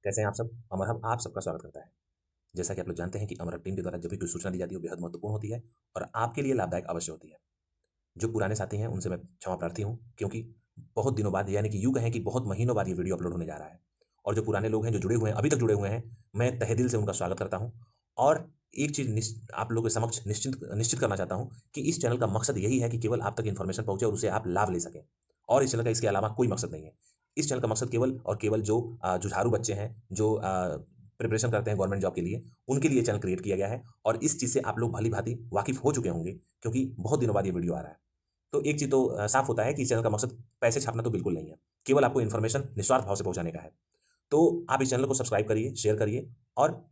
कैसे हैं आप सब? अमर हब आप सबका स्वागत करता है। जैसा कि आप लोग जानते हैं कि अमर हब टीम के द्वारा जब भी कोई सूचना दी जाती है वो बेहद महत्वपूर्ण होती है और आपके लिए लाभदायक अवश्य होती है। जो पुराने साथी हैं उनसे मैं क्षमा प्रार्थी हूँ, क्योंकि बहुत दिनों बाद, यानी कि यूँ कहें कि बहुत महीनों बाद ये वीडियो अपलोड होने जा रहा है। और जो पुराने लोग हैं, जो जुड़े हुए हैं, अभी तक जुड़े हुए हैं, मैं तहे दिल से उनका स्वागत करता हूँ। और एक चीज़ आप लोगों के समक्ष निश्चित निश्चित करना चाहता हूँ कि इस चैनल का मकसद यही है कि केवल आप तक इन्फॉर्मेशन पहुँचे और उसे आप लाभ ले सकें। और इस चैनल का इसके अलावा कोई मकसद नहीं है। इस चैनल का मकसद केवल और केवल जो जुझारू बच्चे हैं, जो प्रिपरेशन करते हैं गवर्नमेंट जॉब के लिए, उनके लिए चैनल क्रिएट किया गया है। और इस चीज़ से आप लोग भली-भाँति वाकिफ़ हो चुके होंगे, क्योंकि बहुत दिनों बाद ये वीडियो आ रहा है। तो एक चीज़ तो साफ़ होता है कि इस चैनल का मकसद पैसे छापना तो बिल्कुल नहीं है। केवल आपको इन्फॉर्मेशन निस्वार्थ भाव से पहुँचाने का है। तो आप इस चैनल को सब्सक्राइब करिए, शेयर करिए, और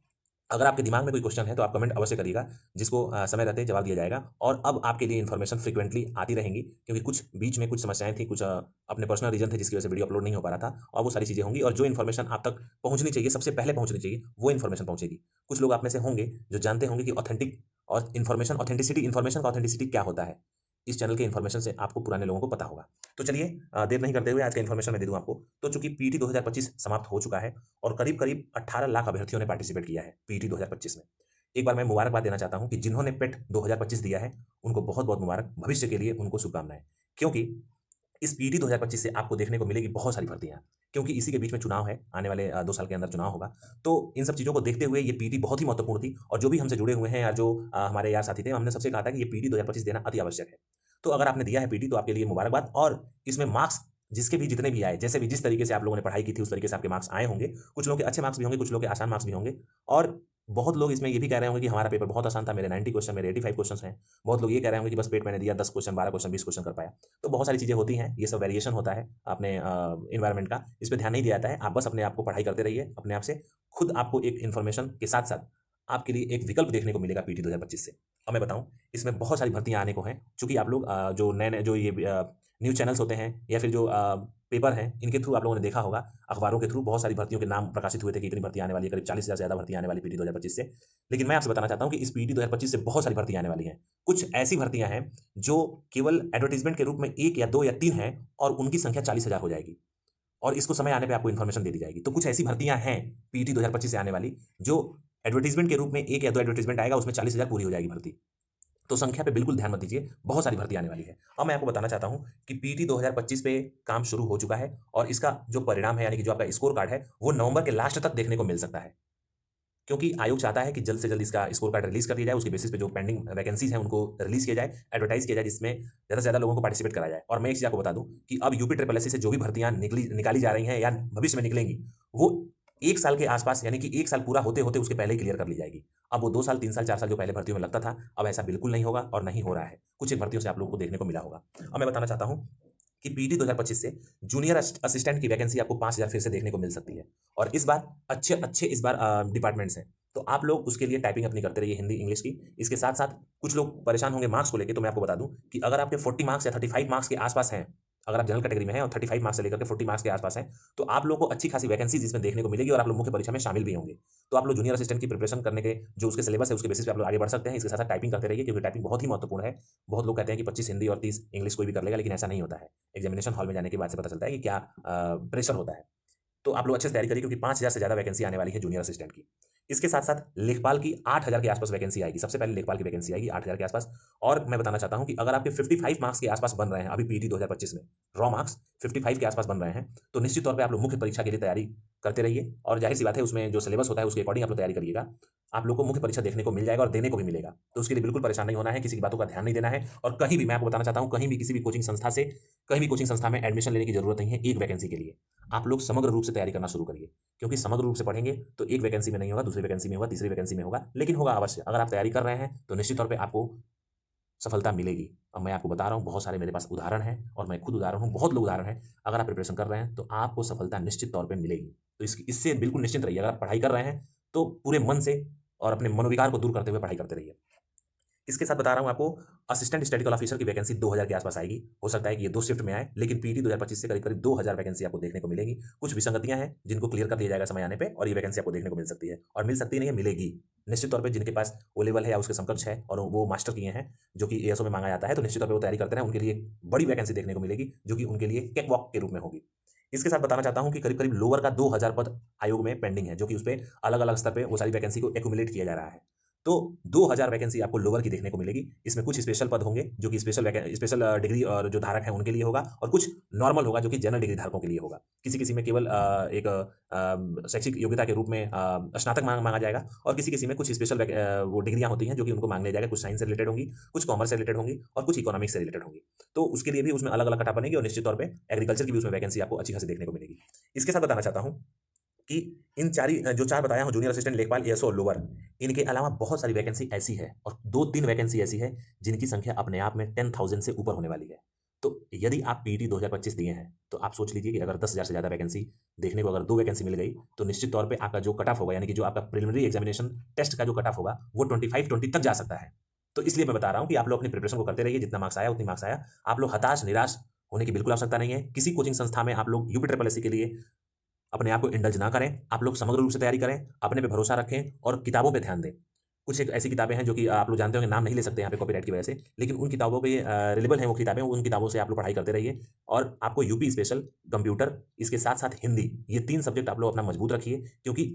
अगर आपके दिमाग में कोई क्वेश्चन है तो आप कमेंट अवश्य करिएगा, जिसको समय रहते जवाब दिया जाएगा। और अब आपके लिए इन्फॉर्मेशन फ्रीक्वेंटली आती रहेंगी, क्योंकि कुछ बीच में कुछ समस्याएँ थी, कुछ अपने पर्सनल रीज़न थे जिसकी वजह से वीडियो अपलोड नहीं हो पा रहा था, और वो सारी चीज़ें होंगी। और जो इन्फॉर्मेशन आप तक पहुँचनी चाहिए, सबसे पहले पहुँचनी चाहिए, वो इन्फॉर्मेशन पहुँचेगी। कुछ लोग आप में से होंगे जो जानते होंगे कि ऑथेंटिक और इन्फॉर्मेशन का ऑथेंटिसिटी क्या होता है। इस चैनल के इन्फॉर्मेशन से आपको पुराने लोगों को पता होगा। तो चलिए देर नहीं करते हुए आज का इन्फॉर्मेशन मैं दे दूँ आपको। तो चूँकि पीटी 2025 समाप्त हो चुका है और करीब-करीब 18 लाख अभ्यर्थियों ने पार्टिसिपेट किया है पीटी 2025 में। एक बार मैं मुबारकबाद देना चाहता हूँ कि जिन्होंने पेट 2025 दिया है, उनको बहुत-बहुत मुबारक। भविष्य के लिए उनको शुभकामनाएँ। क्योंकि इस पीटी 2025 से आपको देखने को मिलेगी बहुत सारी भर्तियाँ, क्योंकि इसी के बीच में चुनाव है, आने वाले 2 साल के अंदर चुनाव होगा। तो इन सब चीज़ों को देखते हुए ये पीटी बहुत ही महत्वपूर्ण थी, और जो भी हमसे जुड़े हुए हैं या जो हमारे यार साथी थे, हमने सबसे कहा था कि ये पीटी 2025 देना अति आवश्यक है। तो अगर आपने दिया है पीटी, तो आपके लिए मुबारकबाद। और इसमें मार्क्स जिसके भी जितने भी आए, जैसे भी जिस तरीके से आप लोगों ने पढ़ाई की थी, उस तरीके से आपके मार्क्स आए होंगे। कुछ लोगों के अच्छे मार्क्स भी होंगे, कुछ लोगों के आसान मार्क्स भी होंगे। और बहुत लोग इसमें ये भी कह रहे होंगे कि हमारा पेपर बहुत आसान था, मेरे 90 क्वेश्चन, मेरे 85 क्वेश्चन हैं। बहुत लोग ये कह रहे होंगे कि बस पेट मैंने दिया, 10 क्वेश्चन, 12 क्वेश्चन, 20 क्वेश्चन कर पाया। तो बहुत सारी चीज़ें होती हैं, ये सब वेरिएशन होता है अपने एनवायरनमेंट का। इस पे ध्यान नहीं दिया जाता है। आप बस अपने आप को पढ़ाई करते रहिए, अपने आप से। खुद आपको एक इन्फॉर्मेशन के साथ-साथ आपके लिए एक विकल्प देखने को मिलेगा पीटी 2025 से। अब मैं बताऊँ, इसमें बहुत सारी भर्तियाँ आने को हैं। चूँकि आप लोग जो नए-नए जो ये न्यूज़ चैनल्स होते हैं, या फिर जो पेपर हैं, इनके थ्रू आप लोगों ने देखा होगा, अखबारों के थ्रू बहुत सारी भर्तियों के नाम प्रकाशित हुए थे कि इतनी भर्ती आने वाली है, करीब 40,000 से ज़्यादा भर्तियाँ आने वाली पीटी 2025 से। लेकिन मैं आपसे बताना चाहता हूँ कि इस पीटी 2025 से बहुत सारी भर्तियाँ आने वाली हैं। कुछ ऐसी भर्तियाँ हैं जो केवल एडवर्टाइज़मेंट के रूप में 1 या 2 या 3 हैं, और उनकी संख्या 40,000 हो जाएगी, और इसको समय आने पे आपको इन्फॉर्मेशन दे दी जाएगी। तो कुछ ऐसी भर्तियाँ हैं पीटी 2025 से आने वाली, जो एडवर्टाइज़मेंट के रूप में 1 या 2 एडवर्टाइज़मेंट आएगा, उसमें 40,000 पूरी हो जाएगी भर्ती। तो संख्या पे बिल्कुल ध्यान मत दीजिए, बहुत सारी भर्ती आने वाली है। अब मैं आपको बताना चाहता हूँ कि पीटी 2025 पे काम शुरू हो चुका है, और इसका जो परिणाम है, यानी कि जो आपका स्कोर कार्ड है, वो नवंबर के लास्ट तक देखने को मिल सकता है। क्योंकि आयोग चाहता है कि जल्द से जल्द इसका स्कोर कार्ड रिलीज़ कर दिया जाए, उसके बेसिस पे जो पेंडिंग वैकेंसीज़ हैं, उनको रिलीज़ किया जाए, एडवर्टाइज़ किया जाए, जिसमें ज़्यादा से ज़्यादा लोगों को पार्टिसिपेट कराया जाए। और मैं एक चीज़ आपको बता दूँ कि अब यूपी ट्रिपल एससी से जो भी भर्तियाँ निकाली जा रही हैं या भविष्य में निकलेंगी, वो 1 साल के आस-पास, यानी कि 1 साल पूरा होते-होते उसके पहले ही क्लियर कर ली जाएगी। अब वो 2 साल, 3 साल, 4 साल जो पहले भर्तियों में लगता था, अब ऐसा बिल्कुल नहीं होगा और नहीं हो रहा है। कुछ एक भर्तियों से आप लोगों को देखने को मिला होगा। अब मैं बताना चाहता हूँ कि पीटी 2025 से जूनियर असिस्टेंट की वैकेंसी आपको 5,000 फिर से देखने को मिल सकती है। और इस बार अच्छे इस बार डिपार्टमेंट्स हैं। तो आप लोग उसके लिए टाइपिंग अपनी करते रहिए, हिंदी, इंग्लिश की। इसके साथ-साथ कुछ लोग परेशान होंगे मार्क्स को लेके, तो मैं आपको बता दूँ कि अगर आपके 40 मार्क्स या 35 मार्क्स के आस-पास हैं, अगर आप जनरल कैटेगरी में हैं और 35 मार्क्स से लेकर के 40 मार्क्स के आस-पास हैं, तो आप लोगों को अच्छी खासी वैकेंसीज़ इसमें देखने को मिलेगी, और आप लोग मुख्य परीक्षा में शामिल भी होंगे। तो आप लोग जूनियर असिस्टेंट की प्रिपरेशन करने के जो उसके सिलेबस है, उसके बेसिस पे आप लोग आगे बढ़ सकते हैं। इसके साथ-साथ टाइपिंग करते रहिए, क्योंकि टाइपिंग बहुत ही महत्वपूर्ण है। बहुत लोग कहते हैं कि 25 हिंदी और 30 इंग्लिश कोई भी कर लेगा, लेकिन ऐसा नहीं होता है। एग्जामिनेशन हॉल में जाने के बाद से पता चलता है कि क्या प्रेशर होता है। तो आप लोग अच्छे से तैयारी करिए, क्योंकि 5,000 से ज़्यादा वैकेंसी आने वाली है जूनियर असिस्टेंट की। इसके साथ-साथ लेखपाल की 8,000 के आस-पास वैकेंसी आएगी। सबसे पहले लेखपाल की वैकेंसी आएगी 8,000 के आस-पास। और मैं बताना चाहता हूँ कि अगर आपके 55 मार्क्स के आस-पास बन रहे हैं, अभी पीटी 2025 में रॉ मार्क्स 55 के आस-पास बन रहे हैं, तो निश्चित तौर पे आप लोग मुख्य परीक्षा के लिए तैयारी करते रहिए, और ज़ाहिर-सी बात है, उसमें जो सिलेबस होता है उसके अकॉर्डिंग आप लोग तैयारी करिएगा। आप लोग को मुख्य परीक्षा देखने को मिल जाएगा और देने को भी मिलेगा। तो उसके लिए बिल्कुल परेशान नहीं होना है, किसी की बातों का ध्यान नहीं देना है। और कहीं भी, मैं आपको बताना चाहता हूँ, कहीं भी किसी भी कोचिंग संस्था से, कहीं भी कोचिंग संस्था में एडमिशन लेने की ज़रूरत नहीं है एक वैकेंसी के लिए। आप लोग समग्र रूप से तैयारी करना शुरू करिए, क्योंकि समग्र रूप से पढ़ेंगे तो एक वैकेंसी में नहीं होगा, दूसरी वैकेंसी में होगा, तीसरी वैकेंसी में होगा, लेकिन होगा अवश्य। अगर आप तैयारी कर रहे हैं तो निश्चित तौर पे आपको सफलता मिलेगी। अब मैं आपको बता रहा हूँ, बहुत सारे मेरे पास उदाहरण हैं, और मैं खुद उदाहरण हूँ, बहुत लोग उदाहरण हैं। अगर आप प्रिपरेशन कर रहे हैं तो आपको सफलता निश्चित तौर पे मिलेगी। तो इससे बिल्कुल निश्चिंत रहिए। अगर आप पढ़ाई कर रहे हैं तो पूरे मन से और अपने मनोविकार को दूर करते हुए पढ़ाई करते रहिए। इसके साथ बता रहा हूँ आपको, असिस्टेंट स्टैटिस्टिकल ऑफिसर की वैकेंसी 2,000 के आसपास आएगी। हो सकता है कि ये 2 शिफ्ट में आए, लेकिन पीटी 2025 से करीब-करीब 2,000 वैकेंसी आपको देखने को मिलेगी। कुछ विसंगतियाँ हैं, जिनको क्लियर कर दिया जाएगा समय आने पे, और ये वैकेंसी आपको देखने को मिल सकती है, और मिल सकती नहीं है, मिलेगी। निश्चित तौर पे जिनके पास ओ लेवल है या उसके समकक्ष है, और वो मास्टर किए हैं, जो कि एएसओ में मांगा जाता है, तो निश्चित तौर पे वो तैयारी करते रहें, उनके लिए बड़ी वैकेंसी देखने को मिलेगी, जो कि उनके लिए कैक वॉक के रूप में होगी। इसके साथ बताना चाहता हूँ कि करीब-करीब लोअर का 2000 पद आयोग में पेंडिंग है, जो कि उसपे अलग-अलग स्तर पे वो सारी वैकेंसी को एक्युमुलेट किया जा रहा है। तो 2000 वैकेंसी आपको लोअर की देखने को मिलेगी। इसमें कुछ स्पेशल पद होंगे, जो कि स्पेशल डिग्री और जो धारक हैं उनके लिए होगा, और कुछ नॉर्मल होगा, जो कि जनरल डिग्री धारकों के लिए होगा। किसी-किसी में केवल एक शैक्षिक योग्यता के रूप में स्नातक माँगा जाएगा, और किसी-किसी में कुछ स्पेशल वो डिग्रियाँ होती हैं, जो कि उनको माँग लिया जाएगा। कुछ साइंस से रिलेटेड होंगी, कुछ कॉमर्स से रिलेटेड होंगी, और कुछ इकोनॉमिक्स से रिलेटेड होंगी। तो उसके लिए भी उसमें अलग-अलग कट ऑफ बनेगी, और निश्चित तौर पे एग्रीकल्चर की भी उसमें वैकेंसी आपको अच्छी खासी देखने को मिलेगी। इसके साथ बताना चाहता हूँ कि इन जो 4 बताया हूँ, जूनियर असिस्टेंट, लेखपाल, एएसओ और लोअर, इनके अलावा बहुत सारी वैकेंसी ऐसी है, और 2-3 वैकेंसी ऐसी है जिनकी संख्या अपने आप में 10,000 से ऊपर होने वाली है। तो यदि आप पीईटी 2025 दिए हैं, तो आप सोच लीजिए कि अगर 10,000 से ज़्यादा वैकेंसी देखने को, अगर 2 वैकेंसी मिल गई, तो निश्चित तौर पे आपका जो कट ऑफ होगा, यानी कि जो आपका प्रिलिमिनरी एग्जामिनेशन टेस्ट का जो कट ऑफ होगा, वो 25-20 तक जा सकता है। तो इसलिए मैं बता रहा हूँ कि आप लोग अपनी प्रिपरेशन को करते रहिए, जितना मार्क्स आया उतनी मार्क्स आया। आप लोग हताश, निराश होने की बिल्कुल आवश्यकता नहीं है। किसी कोचिंग संस्था में आप लोग यूपी ट्रिपल एससी के लिए अपने आप को इंडल्ज ना करें। आप लोग समग्र रूप से तैयारी करें, अपने पे भरोसा रखें और किताबों पे ध्यान दें। कुछ एक ऐसी किताबें हैं जो कि आप लोग जानते होंगे, नाम नहीं ले सकते यहाँ पे कॉपीराइट की वजह से, लेकिन उन किताबों पे रिलेबल हैं वो किताबें, उन किताबों से आप लोग पढ़ाई करते रहिए। और आपको यूपी स्पेशल, कंप्यूटर, इसके साथ-साथ हिंदी, ये 3 सब्जेक्ट आप लोग अपना मजबूत रखिए, क्योंकि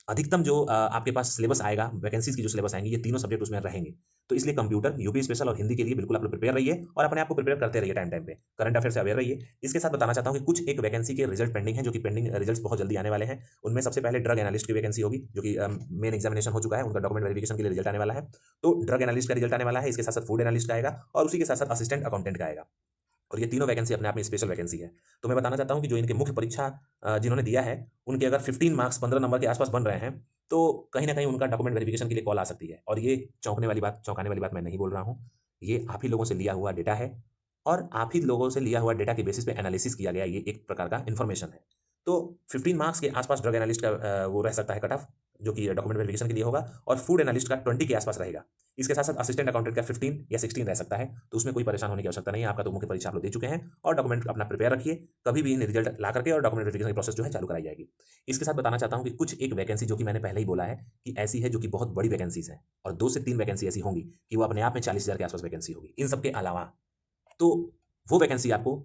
अधिकतम जो आपके पास सिलेबस आएगा, वैकेंसीज़ की जो सिलेबस आएँगी, ये तीनों सब्जेक्ट उसमें रहेंगे। तो इसलिए कंप्यूटर, यूपी स्पेशल और हिंदी के लिए बिल्कुल आप लोग प्रिपेयर रहिए, और अपने आप को प्रिपेयर करते रहिए टाइम-टाइम पे। करंट अफेयर से अवेयर रहिए। इसके साथ बताना चाहता हूँ कि कुछ एक वैकेंसी के रिजल्ट पेंडिंग है, जो कि पेंडिंग रिजल्ट्स बहुत जल्दी आने वाले हैं। उनमें सबसे पहले ड्रग एनालिस्ट की वैकेंसी होगी, जो कि मेन एग्जामिनेशन हो चुका है, उनका डॉक्यूमेंट वेरिफिकेशन के लिए रिजल्ट आने वाला है। तो ड्रग एनालिस्ट का रिजल्ट आने वाला है, इसके साथ-साथ फूड एनालिस्ट का आएगा, और उसी के साथ-साथ असिस्टेंट अकाउंटेंट का आएगा। और ये तीनों वैकेंसी अपने आप में स्पेशल वैकेंसी है। तो मैं बताना चाहता हूँ कि जो इनके मुख्य परीक्षा जिन्होंने दिया है, उनके अगर 15 मार्क्स 15 नंबर के आस-पास बन रहे हैं, तो कहीं न कहीं उनका डॉक्यूमेंट वेरिफिकेशन के लिए कॉल आ सकती है। और ये चौंकाने वाली बात मैं नहीं बोल रहा हूँ। ये आप ही लोगों से लिया हुआ डेटा है, और आप ही लोगों से लिया हुआ डेटा के बेसिस पे एनालिसिस किया गया ये एक प्रकार का इन्फॉर्मेशन है। तो 15 मार्क्स के आस-पास ड्रग एनालिस्ट का वो रह सकता है कट ऑफ, जो कि डॉक्यूमेंट वेरिफिकेशन के लिए होगा, और फूड एनालिस्ट का 20 के आस-पास रहेगा। इसके साथ-साथ असिस्टेंट अकाउंटेंट का 15 या 16 रह सकता है, तो उसमें कोई परेशान होने की आवश्यकता नहीं है। आपका तो मुख्य परीक्षा आप लोग दे चुके हैं, और डॉक्यूमेंट अपना प्रिपेयर रखिए। कभी भी इन रिजल्ट ला करके और डॉक्यूमेंट वेरिफिकेशन की प्रोसेस जो है चालू कराई जाएगी। इसके साथ बताना चाहता हूँ कि कुछ एक वैकेंसी, जो कि मैंने पहले ही बोला है कि ऐसी है, जो कि बहुत बड़ी वैकेंसीज़ हैं, और 2 से 3 वैकेंसी ऐसी होंगी कि वो अपने आप में 40,000 के आस-पास वैकेंसी होगी। इन सब के अलावा, तो वो वैकेंसी आपको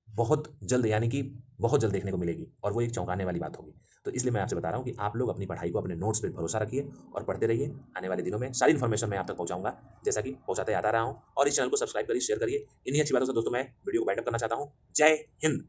बहुत जल्द, यानी कि बहुत जल्द देखने को मिलेगी, और वो एक चौंकाने वाली बात होगी। तो इसलिए मैं आपसे बता रहा हूँ कि आप लोग अपनी पढ़ाई को, अपने नोट्स पे भरोसा रखिए और पढ़ते रहिए। आने वाले दिनों में सारी इन्फॉर्मेशन मैं आप तक पहुँचाऊँगा, जैसा कि पहुँचाते आता रहा हूँ। और इस चैनल को सब्सक्राइब करिए, शेयर करिए। इन्हीं अच्छी बातों से दोस्तों मैं वीडियो को वाइंड अप करना चाहता हूँ। जय हिंद।